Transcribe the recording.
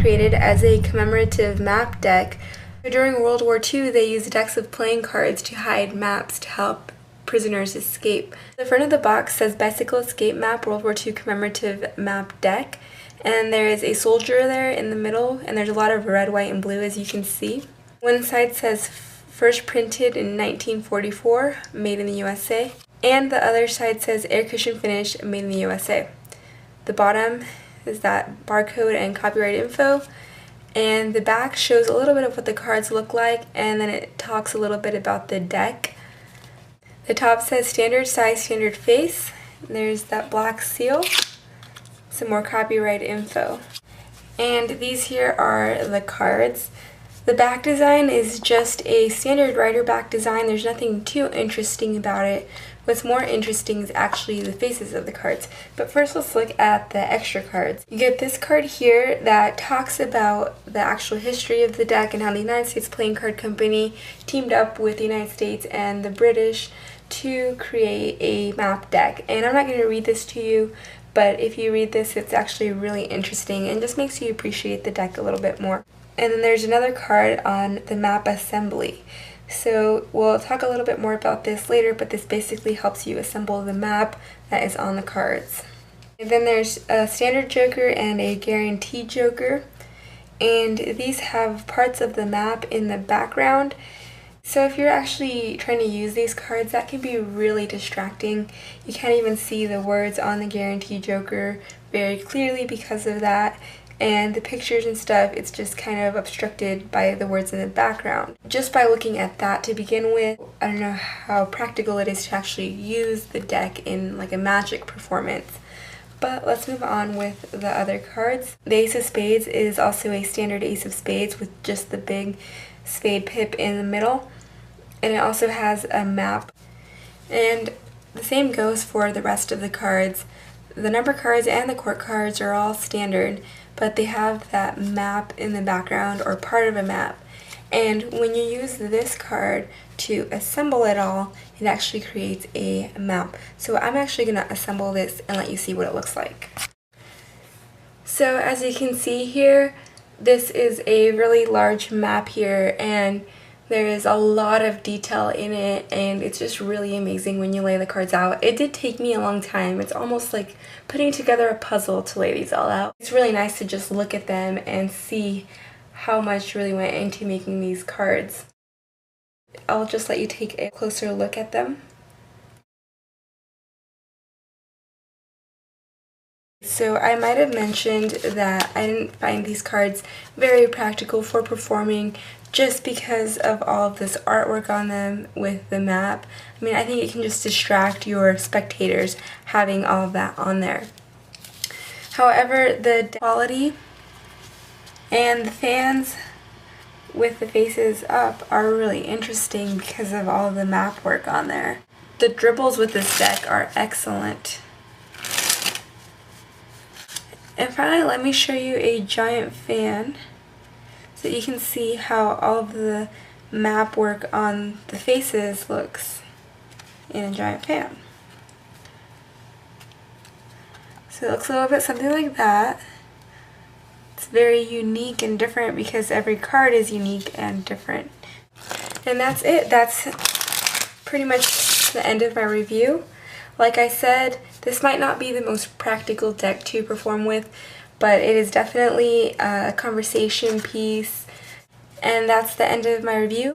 created as a commemorative map deck. During World War II, they used decks of playing cards to hide maps to help prisoners escape. The front of the box says Bicycle Escape Map World War II Commemorative Map Deck, and there is a soldier there in the middle, and there's a lot of red, white, and blue as you can see. One side says first printed in 1944, made in the USA, and the other side says air cushion finish, made in the USA. The bottom is that barcode and copyright info, and the back shows a little bit of what the cards look like, and then it talks a little bit about the deck. The top says standard size, standard face. There's that black seal, some more copyright info. And these here are the cards. The back design is just a standard writer back design. There's nothing too interesting about it. What's more interesting is actually the faces of the cards. But first let's look at the extra cards. You get this card here that talks about the actual history of the deck and how the United States Playing Card Company teamed up with the United States and the British to create a map deck. And I'm not going to read this to you, but if you read this, it's actually really interesting and just makes you appreciate the deck a little bit more. And then there's another card on the map assembly. So we'll talk a little bit more about this later, but this basically helps you assemble the map that is on the cards. And then there's a standard joker and a guaranteed joker, and these have parts of the map in the background. So if you're actually trying to use these cards, that can be really distracting. You can't even see the words on the guaranteed joker very clearly because of that. And the pictures and stuff, it's just kind of obstructed by the words in the background. Just by looking at that to begin with, I don't know how practical it is to actually use the deck in like a magic performance. But let's move on with the other cards. The Ace of Spades is also a standard Ace of Spades with just the big spade pip in the middle. And it also has a map. And the same goes for the rest of the cards. The number cards and the court cards are all standard, but they have that map in the background or part of a map. And when you use this card to assemble it all, it actually creates a map. So I'm actually going to assemble this and let you see what it looks like. So as you can see here, this is a really large map here, and there is a lot of detail in it, and it's just really amazing when you lay the cards out. It did take me a long time. It's almost like putting together a puzzle to lay these all out. It's really nice to just look at them and see how much really went into making these cards. I'll just let you take a closer look at them. So I might have mentioned that I didn't find these cards very practical for performing just because of all of this artwork on them with the map. I mean, I think it can just distract your spectators having all of that on there. However, the quality and the fans with the faces up are really interesting because of all of the map work on there. The dribbles with this deck are excellent. And finally, let me show you a giant fan so you can see how all of the map work on the faces looks in a giant fan. So it looks a little bit something like that. It's very unique and different because every card is unique and different. And that's it. That's pretty much the end of my review. Like I said, this might not be the most practical deck to perform with, but it is definitely a conversation piece. And that's the end of my review.